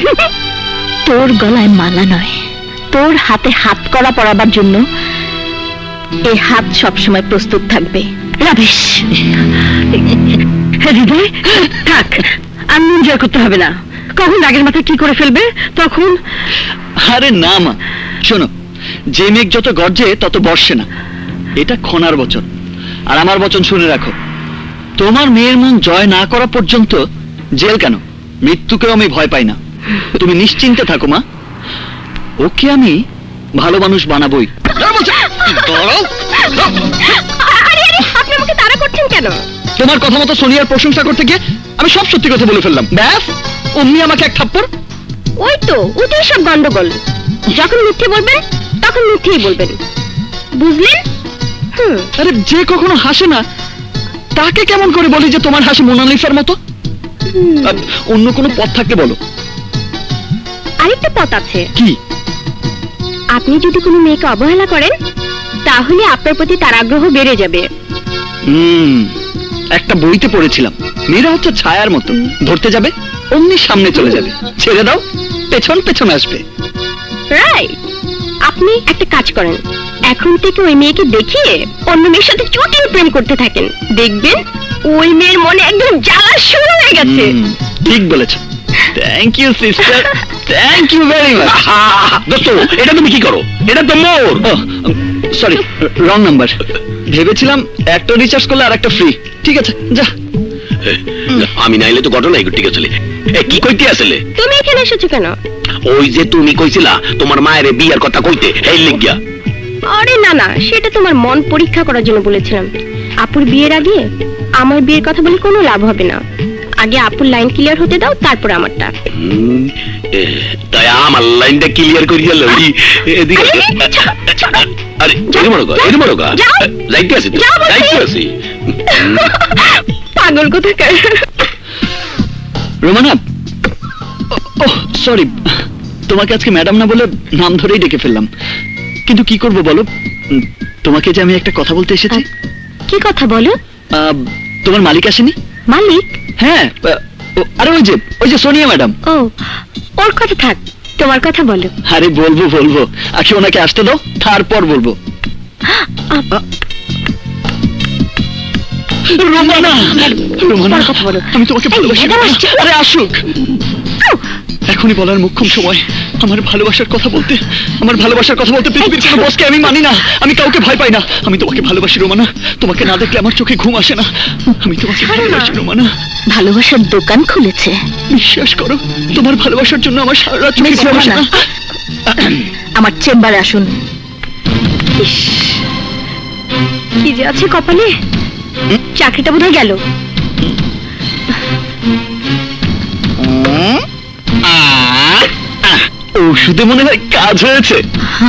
করতে। তোর গলায় মালা নয়, তোর হাতে হাত করা পরাবার জন্য এই হাত সবসময় প্রস্তুত থাকবে। রাবেশ হৃদয় থাক, আর এনজয় করতে হবে না। কখন রাগের মাথায় কি করে ফেলবে তখন। আরে না মা, শোনো, যে মেঘ যত গর্জে তত বর্ষে না, এটা খনার বচন। আর আমার বচন শুনে রাখো, তোমার মেয়ের মন জয় না করা পর্যন্ত জেল কেন, মৃত্যুকেও আমি ভয় পাই না। তুমি নিশ্চিন্তে থাকো মা, ওকে আমি ভালো মানুষ বানাবোই। আপনি আমাকে তাড়া করছেন কেন? তোমার কথা মতো সোনিয়ার প্রশংসা করতে গিয়ে আমি সব সত্যি কথা বলে ফেললাম, ব্যাস অমনি আমাকে এক থাপ্পড়। ওইটাই সব গন্ডগোল। যখন মিথ্যে বলবেন তখন মিথ্যেই বলবেন, বুঝলেন? আরে যে কখনো হাসে না তাকে কেমন করে বলি যে তোমার হাসি মোনালিসার মতো? অন্য কোনো পথ থাকলে বলো। আরেকটা পথ আছে। কি? আপনি যদি কোনো মেয়েকে অবহেলা করেন তাহলে আপনার প্রতি তার আগ্রহ বেড়ে যাবে। একটা বইতে পড়েছিলাম, মেয়েরা হচ্ছে ছায়ার মতো, ধরতে যাবে অমনি সামনে চলে যাবে, ছেড়ে দাও পেছন পেছন আসবে। রাইট। আপনি একটা কাজ করেন, এখন থেকে ওই মেয়েকে দেখিয়ে অন্য মেয়ের সাথে চুটিয়ে প্রেম করতে থাকেন, দেখবেন ওই মেয়ের মনে একদম জ্বালা শুরু হয়ে গেছে। ঠিক বলেছো। Thank you sister, thank you very much. দোস্ত, এটা তুমি কি করো? এটা তো মোর। Sorry, wrong number. ভেবেছিলাম একটা রিচার্জ করলে আর একটা ফ্রি। ঠিক আছে, যা। আমি নাইলে তো ঘটনা ঠিক আছে। কি কইতে আসলে? তুমি এখানে এসেছো কেন? ওই যে তুমি কইছিলা তোমার মায়ের বিয়ের কথা কইতে, এই লিখিয়া। আরে না না, সেটা তোমার মন পরীক্ষা করার জন্য বলেছিলাম। আপুর বিয়ের আগে আমার বিয়ের কথা বলে কোনো লাভ হবে না। আগে আপুর লাইন ক্লিয়ার হতে দাও, তারপর আমারটা। তাই আমার লাইনটা ক্লিয়ার করিয়া লই। এদিকে আরে এরমরগা যাইতে আছি, যাইতে আছি। পাগল কোথাকার। রোমানা, সরি, তোমাকে আজকে ম্যাডাম না বলে নাম ধরেই ডেকে ফেললাম। কিন্তু কি করব বলো, তোমাকে যে আমি একটা কথা বলতে এসেছি। কি কথা বলো? তোমার মালিক আসেনি? মালিক? হ্যাঁ, আরে ওই যে সোনিয়া ম্যাডাম। ও, ওর কথা থাক, তোমার কথা বলো। আরে বলবো, আগে ওনাকে আসতে দাও, তারপর বলবো। রোমানা, কথা বলো। আমি তোমাকে ভালোবাসি। আরে আসুক, এখনই বলার মোক্ষম সময়। আমার ভালোবাসার কথা বলতে পৃথিবীর কোনো বসকে আমি মানি না, আমি কাউকে ভয় পাই না। আমি তোমাকে ভালোবাসি রোমানা, তোমাকে না দেখলে আমার চোখে ঘুম আসে না। আমি তোমাকে ভালোবাসি রোমানা। ভালোবাসার দোকান খুলেছে, বিশ্বাস করো, তোমার ভালোবাসার জন্য আমার সারা রাত চোখে ঘুম আসে না। আমার চেম্বারে আসুন। কি যে আছে কপালে, চাকরিটা বোধহয় গেল। ওষুধে মনে হয় কাজ হয়েছে।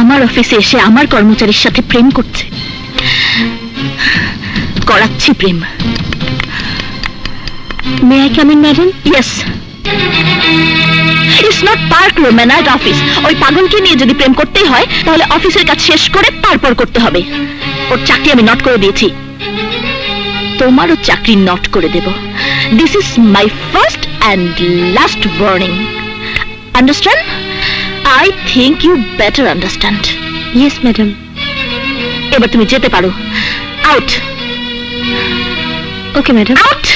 আমার অফিসে এসে আমার কর্মচারীর সাথে প্রেম করছে, করাচ্ছি প্রেম। May I come in madam? Yes. It's not park রোমানার অফিস। ওই পাগলকে নিয়ে যদি প্রেম করতেই হয় তাহলে অফিসের কাজ শেষ করে তারপর করতে হবে। ওর চাকরি আমি নট করে দিয়েছি, তোমারও চাকরি নট করে দেব। This is my first and last warning. Understand? I think you better understand. Yes, madam. এবার তুমি যেতে পারো। Out. Okay, madam. Out.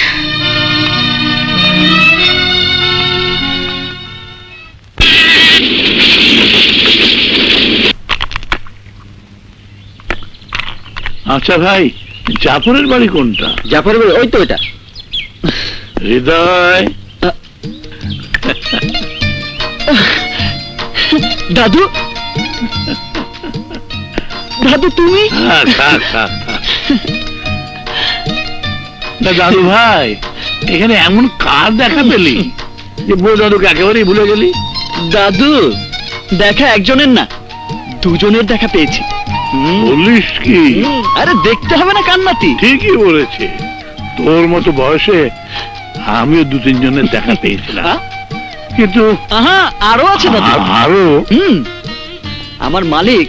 আচ্ছা ভাই, জাফরের বাড়ি কোনটা? জাফরের বাড়ি ওই তো এটা। হৃদয়, দাদু, তুমি? দাদু ভাই, এখানে এমন কার দেখা পেলি যে বউ দাদুকে একেবারেই ভুলে গেলি? দাদু, দেখা একজনের না, দুজনের দেখা পেয়েছি। বলিস কি? আরে দেখতে হবে না কান্নাতি। ঠিকই বলেছে, তোর মতো বয়সে আমিও দু তিনজনের দেখা পেয়েছিলাম, কিন্তু আরো আছে দাদু। আরো? আমার মালিক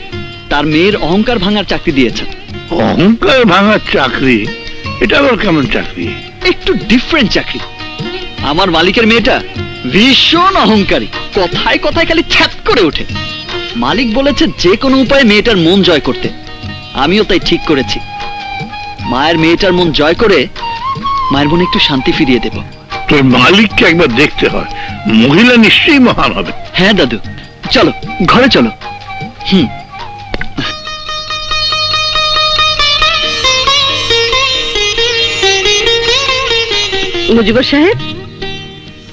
তার মেয়ের অহংকার ভাঙার চাকরি দিয়েছেন। অহংকার ভাঙার চাকরি? এটা আবার কেমন চাকরি? একটু ডিফারেন্ট চাকরি। আমার মালিকের মেয়েটা ভীষণ অহংকারী, কথায় কথায় খালি ছ্যাত করে ওঠে। মালিক বলেছে যে কোনো উপায়ে মেয়েটার মন জয় করতে, আমিও তাই ঠিক করেছি। মায়ের মেয়েটার মন জয় করে মায়ের মনে একটু শান্তি ফিরিয়ে দেব। তোর মালিককে একবার দেখতে হয়, মহিলা নিশ্চয়ই মহান হবে। হ্যাঁ দাদু, চলো ঘরে চলো। মুজিবুর সাহেব,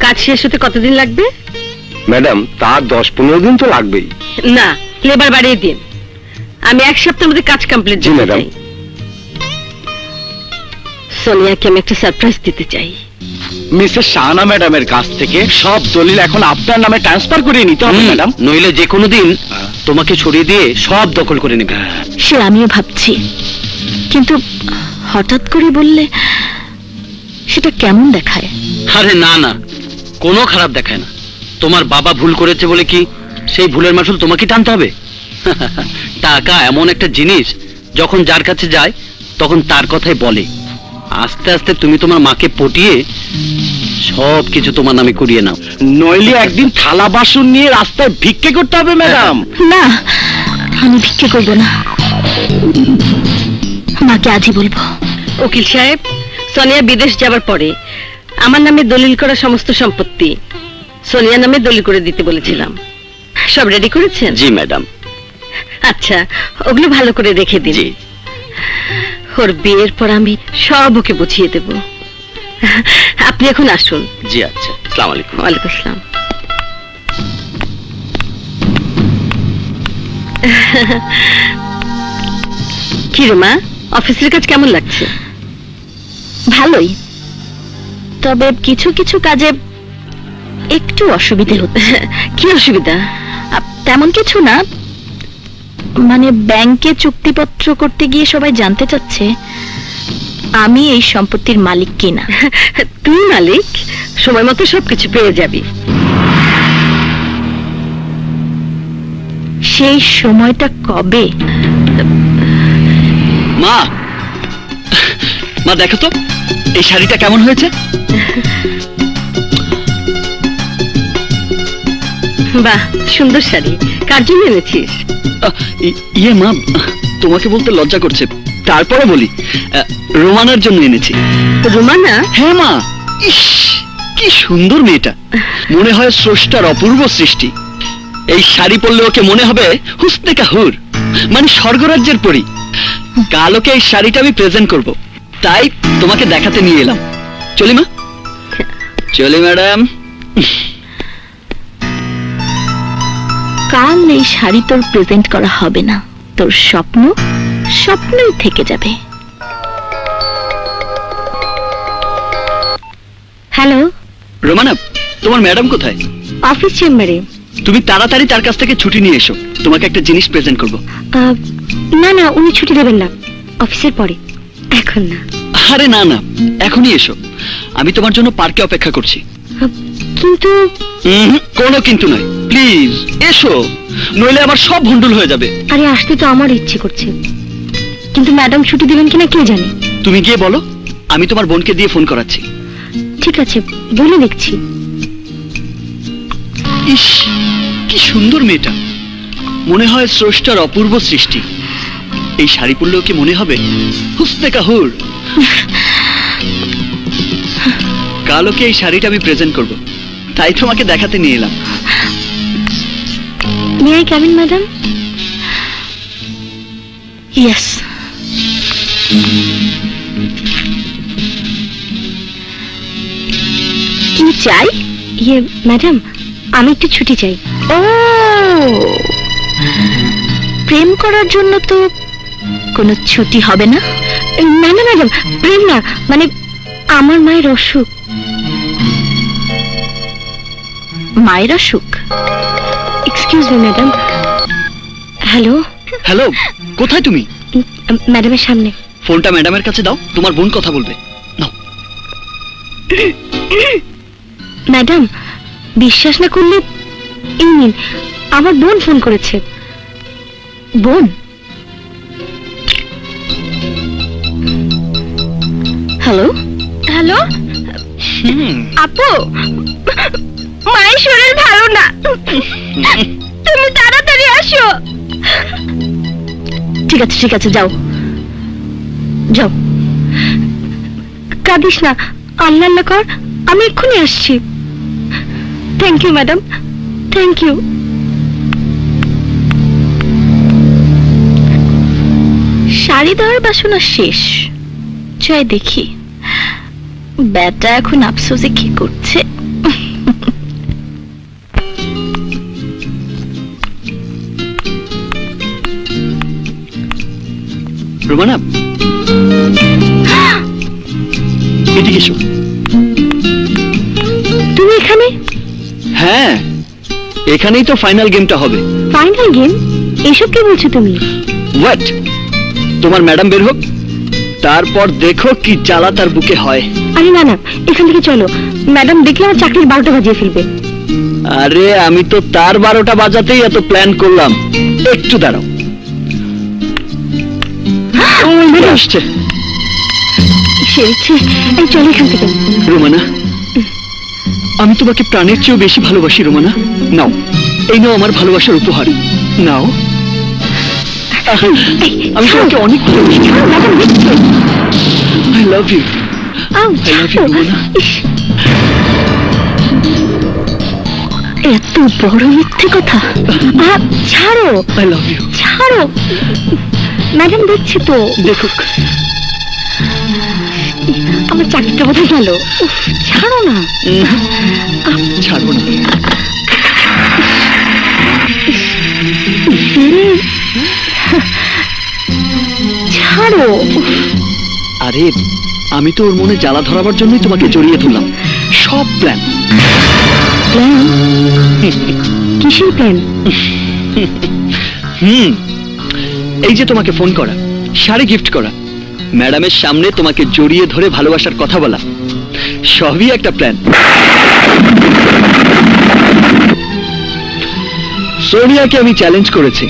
কাজ শেষ হতে কতদিন লাগবে? ম্যাডাম, তার 10-15 দিন তো লাগবেই। না, লেবার বাড়িয়ে দিন। আমি 1 সপ্তাহের মধ্যে কাজ কমপ্লিট জি, করতে ম্যাডাম। চাই। সোনিয়াকে আমি একটা সারপ্রাইজ দিতে চাই। মিসেস শাহানা ম্যাডামের কাছ থেকে সব দলিল এখন আপনার নামে ট্রান্সফার করে নিতে হবে ম্যাডাম, নইলে যে কোনো দিন তোমাকে সরিয়ে দিয়ে সব দখল করে নেবে। সে আমিও ভাবছি, কিন্তু হঠাৎ করে বললে সেটা কেমন দেখায়? আরে না না, কোনো খারাপ দেখায় না। তোমার বাবা ভুল করেছে বলে কি সেই ভুলের মাসুল তোমাকে টানতে হবে? টাকা এমন একটা জিনিস, যখন যার কাছে যায় তখন তার কথাই বলে। আস্তে আস্তে তুমি তোমার মাকে পটিয়ে সব কিছু তোমার নামে করিয়ে নাও, নইলে একদিন থালা বাসন নিয়ে রাস্তায় ভিক্ষে করতে হবে ম্যাডাম। না, আমি ভিক্ষে করব না, মাকে আজই বলবো। উকিল সাহেব, সোনিয়া বিদেশ যাবার পরে আমার নামে দলিল করা সমস্ত সম্পত্তি সোনিয়া নামে দলিল করে দিতে বলেছিলাম। সব রেডি করেছেন? জি ম্যাডাম। আচ্ছা, ওগুলো ভালো করে রেখে দিন। জি। ওর বিয়ের পর আমি সব ওকে বুঝিয়ে দেব। আপনি এখন আসুন। জি আচ্ছা, আসসালামু আলাইকুম। ওয়ালাইকুম আসসালাম। কি রে মা, অফিসের কাজ কেমন লাগছে? ভালোই, তবে কিছু কিছু কাজে একটু অসুবিধে হচ্ছে। কি অসুবিধা? তেমন কিছু না, মানে ব্যাংকে চুক্তিপত্র করতে গিয়ে সবাই জানতে চাচ্ছে আমি এই সম্পত্তির মালিক কিনা। তুই মালিক, সময় মতো সবকিছু পেয়ে যাবি। সেই সময়টা কবে? মা, মা দেখো তো এই শাড়িটা কেমন হয়েছে? বাহ, সুন্দর শাড়ি। কার জন্য এনেছিস? ইয়ে মা, তোমাকে বলতে লজ্জা করছে, তারপরে বলি, রোমানার জন্য এনেছি। রোমানা? হ্যাঁ মা, ইস কি সুন্দর মেয়েটা, মনে হয় স্রষ্টার অপূর্ব সৃষ্টি। এই শাড়ি পরলে ওকে মনে হবে হুসনে কাহুর, মানে স্বর্গরাজ্যের পরী। কাল ওকে এই শাড়িটা আমি প্রেজেন্ট করব, তাই তোমাকে দেখাতে নিয়ে এলাম। চলি মা? চলি ম্যাডাম। কাল এই শাড়ি তোর প্রেজেন্ট করা হবে না, তোর স্বপ্ন স্বপ্নই থেকে যাবে। হ্যালো রোমানা, তোমার ম্যাডাম কোথায়? অফিস চেম্বারে। তুমি তাড়াতাড়ি তার কাছ থেকে ছুটি নিয়ে এসো, তোমাকে একটা জিনিস প্রেজেন্ট করব। না না, উনি ছুটি দেবেন না, অফিসের পরে, এখন না। আরে না না, এখনই এসো, আমি তোমার জন্য পার্কে অপেক্ষা করছি। কিন্তু কোনো কিন্তু নয়, প্লিজ এসো, নইলে আবার সব ভন্ডুল হয়ে যাবে। আরে আসতে তো আমার ইচ্ছে করছে, কিন্তু ম্যাডাম ছুটি দেবেন কিনা কে জানে। তুমি গিয়ে বলো, আমি তোমার বোনকে দিয়ে ফোন করাচ্ছি। ঠিক আছে, বলে দেখছি। ইস কি সুন্দর মেয়েটা, মনে হয় স্রষ্টার অপূর্ব সৃষ্টি। এই শাড়ি পরলেও কি মনে হবে হুসনে কাহুর। কাল ওকে এই শাড়িটা আমি প্রেজেন্ট করব, তাই তোমাকে দেখাতে নিয়ে এলাম। May I come in madam? Yes. কি চাই? ইয়ে ম্যাডাম, আমি একটু ছুটি চাই। ও, প্রেম করার জন্য তো কোনো ছুটি হবে না। না না ম্যাডাম, প্রেম না, মানে আমার মায়ের অসুখ। মায়ের অসুখ? Excuse me madam. Hello hello, কোথায় তুমি? ম্যাডামের সামনে। ফোনটা ম্যাডামের কাছে দাও, তোমার বোন কথা বলবে। নাও। ম্যাডাম, বিশ্বাস না করলে এই নিন, আমার বোন ফোন করেছে। বোন? হ্যালো? হ্যালো আপু, মায়ের শরীর ভালো না, তুমি তাড়াতাড়ি আসো। ঠিক আছে ঠিক আছে, যাও যাও। কাঁদিস না, আল্লাহ আল্লাহ কর, আমি এক্ষুনি আসছি। Thank you madam, thank you. Sari দেওয়ার বাসনা শেষ, চাই দেখি ব্যাটা এখন আফসোসে কি করছে। রোমানা, এদিকে এসো। তুমি এখানে? হ্যাঁ, এখানেই তো ফাইনাল গেমটা হবে। Final game? এসব কি বলছো তুমি? হোয়াট? তোমার ম্যাডাম বের হোক, তারপর দেখো কি জ্বালা তার বুকে হয়। আরে না না, এখান থেকে চলো, ম্যাডাম দেখলে আমার চাকরির 12টা বাজিয়ে ফেলবে। আরে আমি তো তার 12টা বাজাতেই এত প্ল্যান করলাম। একটু দাঁড়াও। আসছে সেরেছে, এই চলো এখান থেকে। রোমানা, আমি তোমাকে প্রাণের চেয়েও বেশি ভালোবাসি রোমানা। নাও, এই নাও আমার ভালোবাসার উপহার, নাও। আমি তোমাকে অনেক ভালোবাসি। I love you, I love you Romana. এত বড় মিথ্যে কথা, ছাড়ো। I love you. ছাড়ো, ম্যাডাম দেখছি তো। দেখুক। আমার চাকরিটা বোধহয় গেল। ছাড়ো না। ছাড়বো না। ছাড়ো। আরে আমি তো ওর মনে জ্বালা ধরাবার জন্যই তোমাকে জড়িয়ে ধরলাম। সব প্ল্যান। প্ল্যান? কিসের প্ল্যান? এই যে তোমাকে ফোন করা, শাড়ি গিফট করা, ম্যাডামের সামনে তোমাকে জড়িয়ে ধরে ভালোবাসার কথা বলা, সবই একটা প্ল্যান। সোনিয়াকে আমি চ্যালেঞ্জ করেছি,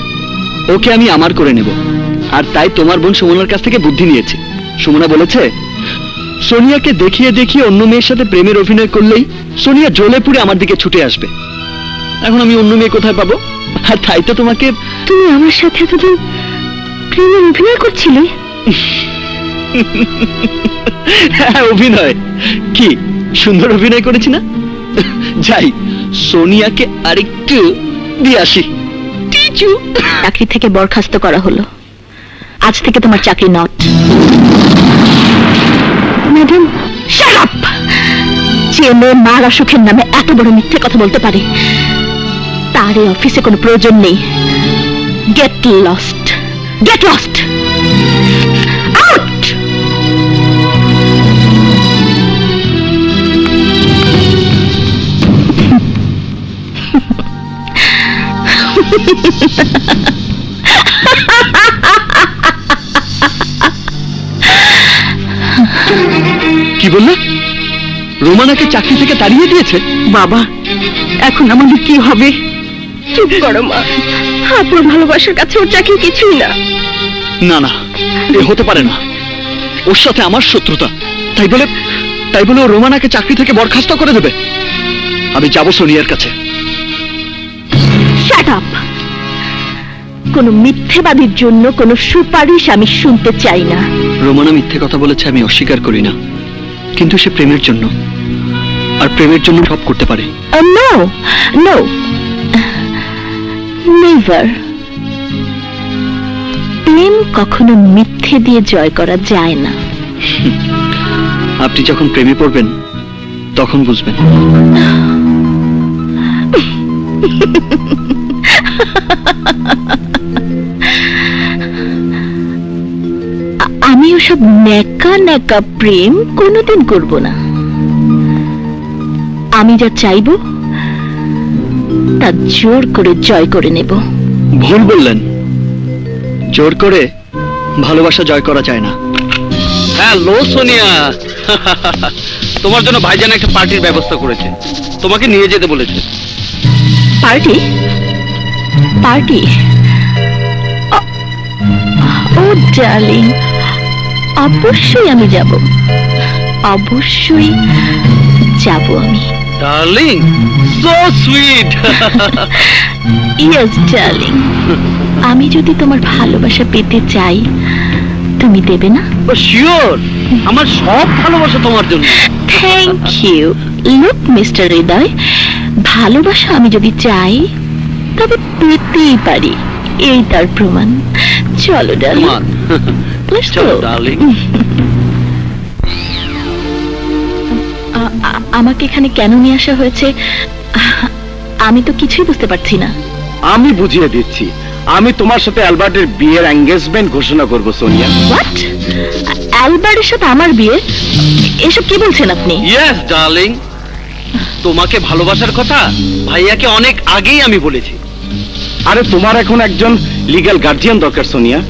ওকে আমি আমার করে নেব, আর তাই তোমার বোন সুমনার কাছ থেকে বুদ্ধি নিয়েছি। সুমনা বলেছে সোনিয়াকে দেখিয়ে দেখিয়ে অন্য মেয়ের সাথে প্রেমের অভিনয় করলেই সোনিয়া জ্বলে পুড়ে আমার দিকে ছুটে আসবে। এখন আমি অন্য মেয়ে কোথায় পাবো? আর তাই তো তোমাকে। তুমি আমার সাথে এতদিন প্রেমের অভিনয় করছিলে? হ্যাঁ, অভিনয়। কি সুন্দর অভিনয় করেছি না? যাই, সোনিয়াকে আরেকটু দিয়ে আসি। চাকরি থেকে বরখাস্ত করা হলো, আজ থেকে তোমার চাকরি নট। Madam, shut up! যে মেয়ে মার অসুখের নামে এত বড় মিথ্যে কথা বলতে পারে, তার এই অফিসে কোনো প্রয়োজন নেই। Get lost, get lost, out! কি বললে? রোমানাকে চাকরি থেকে তাড়িয়ে দিয়েছে? বাবা, এখন আমাদের কি হবে? চুপ করো মা, আপনার ভালোবাসার কাছে ওর চাকরি কিছুই না। না না, এ হতে পারে না। ওর সাথে আমার শত্রুতা, তাই বলে ও রোমানাকে চাকরি থেকে বরখাস্ত করে দেবে? আমি যাব সোনিয়ার কাছে। Shut up! কোন মিথ্যেবাদীর জন্য কোনো সুপারিশ আমি শুনতে চাই না। রোমানা মিথ্যে কথা বলেছে, আমি অস্বীকার করি না, কিন্তু সে প্রেমের জন্য, আর প্রেমের জন্য সব করতে পারে। No no, never. প্রেম কখনো মিথ্যে দিয়ে জয় করা যায় না। আপনি যখন প্রেমে পড়বেন তখন বুঝবেন। আমি ওসব ন্যাকা ন্যাকা প্রেম কোনোদিন করব না। আমি যা চাইবো তা জোর করে জয় করে নেব। ভুল বললেন, জোর করে ভালোবাসা জয় করা যায় না। হ্যালো সোনিয়া, তোমার জন্য ভাইজান একটা পার্টির ব্যবস্থা করেছে, তোমাকে নিয়ে যেতে বলেছে। পার্টি? পার্টি? ও ডার্লিং, অবশ্যই আমি যাব, অবশ্যই যাব আমি। Darling, so sweet. Yes darling, আমি যদি তোমার ভালোবাসা পেতে চাই তুমি দেবে না? শিওর, আমার সব ভালোবাসা তোমার জন্য। Thank you. Look mister Hriday, ভালোবাসা আমি যদি চাই তবে পেতেই পারি, এই তার প্রমাণ। চলো ডার্লিং, চলো ডার্লিং। আমাকে এখানে কেন নিয়ে আসা হয়েছে আমি তো কিছুই বুঝতে পারছি না। আমি বুঝিয়ে দিচ্ছি। আমি তোমার সাথে অ্যালবার্টের বিয়ের এঙ্গেজমেন্ট ঘোষণা করব সোনিয়া। হোয়াট? অ্যালবার্টের সাথে আমার বিয়ে? এসব কি বলছেন আপনি? ইয়েস ডার্লিং, তোমাকে ভালোবাসার কথা ভাইয়াকে অনেক আগেই আমি বলেছি। আরে তোমার এখন একজন লিগ্যাল গার্জিয়ান দরকার সোনিয়া।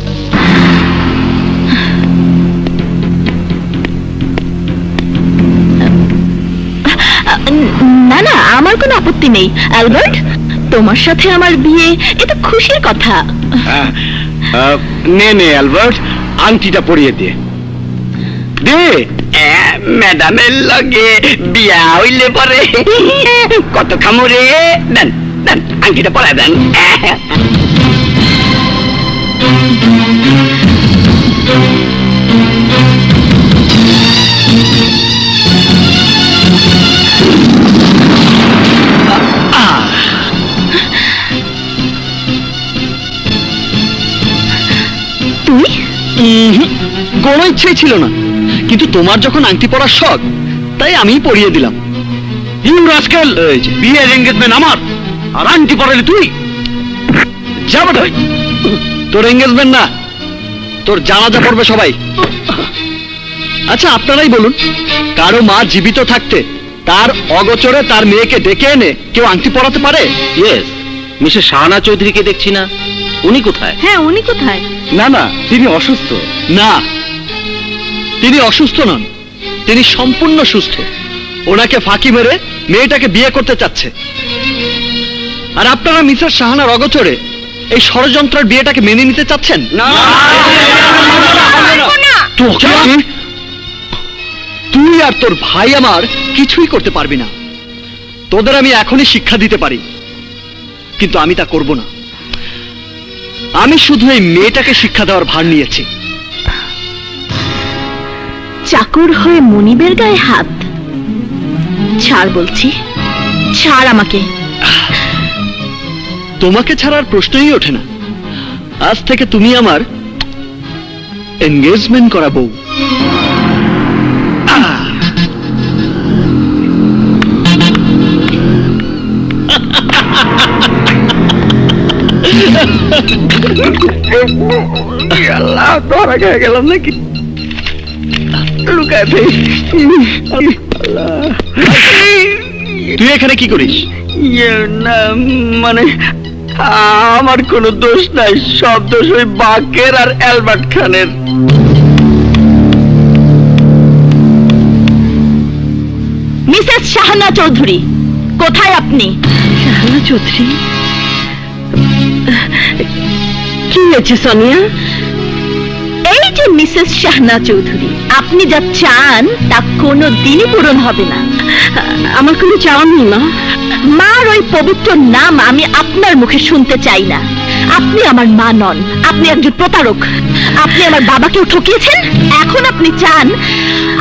না না, আমার কোনো আপত্তি নেই। অ্যালবার্ট, তোমার সাথে আমার বিয়ে, এটা খুশির কথা। নে নে অ্যালবার্ট, আংটিটা পরিয়ে দে। দে। ম্যাডামের লগে বিয়া হইলে পরে কত খামুরে। দেন দেন, আংটিটা পরায় দেন। তুই? কোনো ইচ্ছেই ছিল না, কিন্তু তোমার যখন আংটি পরার শখ, তাই আমিই পরিয়ে দিলাম। ইউ রাস্কেল, বিয়ের এঙ্গেজমেন্ট আমার, আর আংটি পরালি তুই? যাবে ভাই, তোর এঙ্গেজমেন্ট না, তোর জানাজা পড়বে সবাই। আচ্ছা আপনারাই বলুন, কারো মা জীবিত থাকতে তার অগোচরে তার মেয়েকে ডেকে এনে কেউ আংটি পরাতে পারে? ইয়েস, মিসেস শাহানা চৌধুরীকে দেখছি না, উনি কোথায়? হ্যাঁ, উনি কোথায়? না না, তিনি অসুস্থ। না, তিনি অসুস্থ নন, তিনি সম্পূর্ণ সুস্থ। ওনাকে ফাঁকি মেরে মেয়েটাকে বিয়ে করতে চাচ্ছে। আর আপনারা মিসেস শাহানার অগোচরে এই ষড়যন্ত্রের বিয়েটাকে মেনে নিতে চাচ্ছেন? তুই আর তোর ভাই আমার কিছুই করতে পারবি না। তোদের আমি এখনই শিক্ষা দিতে পারি, কিন্তু আমি তা করব না। আমি শুধু এই মেয়েটাকে শিক্ষা দেওয়ার ভার নিয়েছি। চাকর হয়ে মনিবের গায়ে হাত? ছাড় বলছি, ছাড় আমাকে। তোমাকে ছাড়ার প্রশ্নই ওঠে না। আজ থেকে তুমি আমার এনগেজমেন্ট করা বউ। ধরা খেয়ে গেলাম নাকি? তুই এখানে কি করিস? না মানে আমার কোনো দোষ নাই, সব দোষ ওই বাকের আর অ্যালবার্ট খানের। মিসেস শাহানা চৌধুরী, কোথায় আপনি? শাহানা চৌধুরী? কি হয়েছে সোনিয়া? এই যে মিসেস শাহানা চৌধুরী, আপনি যা চান তা কোনো দিনই পূরণ হবে না। আমার কোনো চাওয়া নেই মা। মার ওই পবিত্র নাম আমি আপনার মুখে শুনতে চাই না। আপনি আমার মা নন, আপনি একজন প্রতারক। আপনি আমার বাবাকেও ঠকিয়েছেন। এখন আপনি চান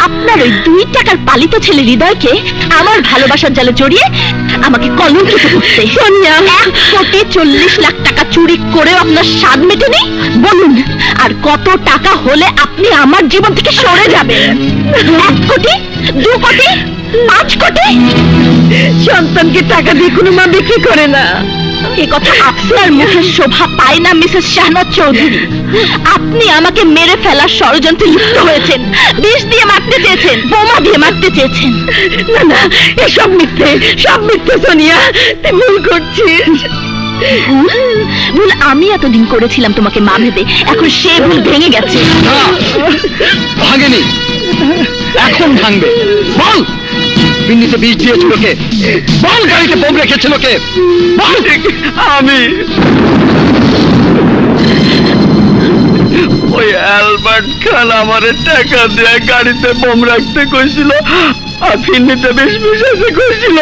আপনার ওই 2 টাকার পালিত ছেলে হৃদয়কে আমার ভালোবাসার জালে জড়িয়ে আমাকে কলঙ্কিত করতে। সোনিয়া, 1,40,00,000 টাকা চুরি করেও আপনার স্বাদ মেটেনি? বলুন, আর কত টাকা হলে আপনি আমার জীবন থেকে সরে যাবেন? 1 কোটি, 2 কোটি, 5 কোটি? সন্তানকে টাকা দিয়ে কোনো মা বিক্রি করে না। এ কথা আপনার মুখে শোভা পায় না মিসেস শাহানা চৌধুরী। আপনি আমাকে মেরে ফেলার ষড়যন্ত্রে লিপ্ত হয়েছেন। বিষ দিয়ে মারতে চেয়েছেন, বোমা দিয়ে মারতে চেয়েছেন। না না, এসব মিথ্যে, সব মিথ্যে সোনিয়া, তুই ভুল করছিস। ভুল আমি এতদিন করেছিলাম তোমাকে মা ভেবে, এখন সে ভুল ভেঙে গেছে। ভাঙেনি, এখন ভাঙবে। বল, বিন্দিতে বিষ দিয়েছিল কে? বল, গাড়িতে বোম রেখেছিল কে? বল। আমি ওই অ্যালবার্ট খান আমারে টাকা দিয়ে গাড়িতে বোম রাখতে কইছিল, ফিরনিতে বেশ বিশ্বাস করছিল।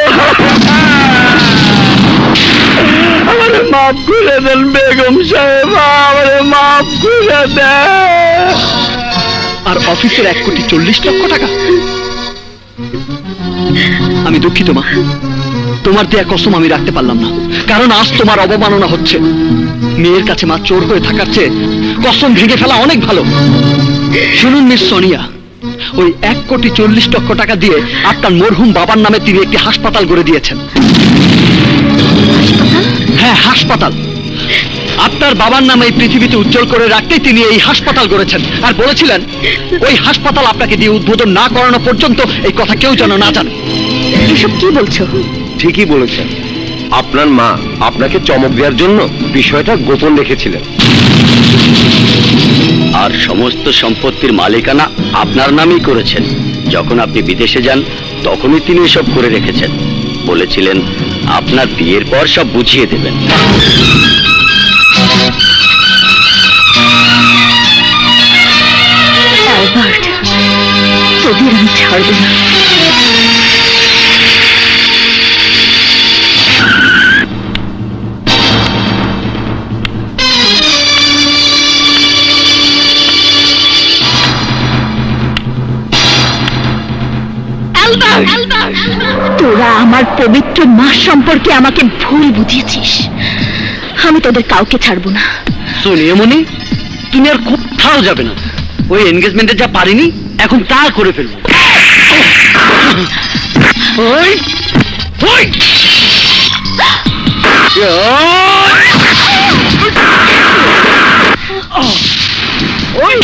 আমারে মাফ করে দেন বেগম সাহেব, আমারে মাফ করে দেন। আর অফিসের 1,40,00,000 টাকা? আমি দুঃখিত মা, তোমার দেয়া কসম আমি রাখতে পারলাম না, কারণ আজ তোমার অবমাননা হচ্ছে। মেয়ের কাছে মা চোর হয়ে থাকার চেয়ে কসম ভেঙে ফেলা অনেক ভালো। শুনুন মিস সোনিয়া, ওই 1,40,00,000 টাকা দিয়ে আপনার মরহুম বাবার নামে তিনি একটি হাসপাতাল গড়ে দিয়েছেন। হ্যাঁ, হাসপাতাল। আপনার বাবার নামে এই পৃথিবীতে উজ্জ্বল করে রাখতেই তিনি এই হাসপাতাল গড়েছেন, আর বলেছিলেন ওই হাসপাতাল আপনাকে দিয়ে উদ্বোধন না করানো পর্যন্ত এই কথা কেউ যেন না জানে। এসব কি বলছো? ঠিকই বলেছেন, আপনার মা আপনাকে চমক দেওয়ার জন্য বিষয়টা গোপন রেখেছিলেন। আর সমস্ত সম্পত্তির মালিকানা আপনার নামেই করেছেন। যখন আপনি বিদেশে যান তখনই তিনি সব করে রেখেছেন। বলেছিলেন আপনার বিয়ের পর সব বুঝিয়ে দেবেন। অ্যালবার্ট, তোদের আমি ছাড়ব না। তোরা আমার পবিত্র মা সম্পর্কে আমাকে ভুল বুঝিয়েছিস। আমি তোদের কাউকে ছাড়বো না। সোনিয়ামণি, তুমি আর কোথাও যাবে না। ওই এনগেজমেন্টে যা পারিনি এখন তা করে ফেলবো। ওই ওই ওই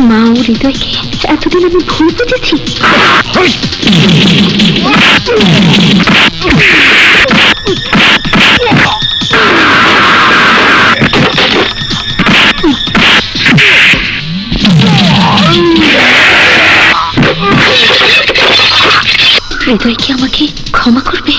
মা ও হৃদয়কে এতদিন আমি ভুল বুঝেছি। হৃদয় কি আমাকে ক্ষমা করবে?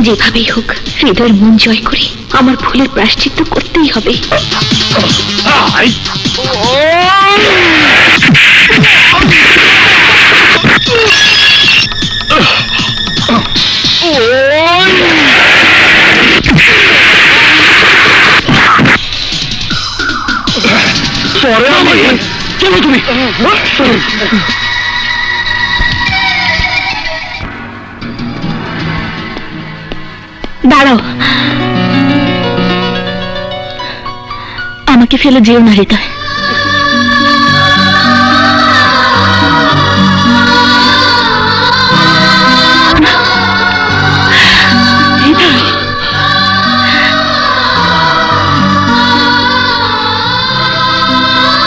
যেভাবেই হোক হৃদয়ের মন জয় করে আমার ভুলের প্রায়শ্চিত্ত করতেই হবে। চলো তুমি। দাঁড়াও, আমাকে ফেলে যেও না হৃদয়।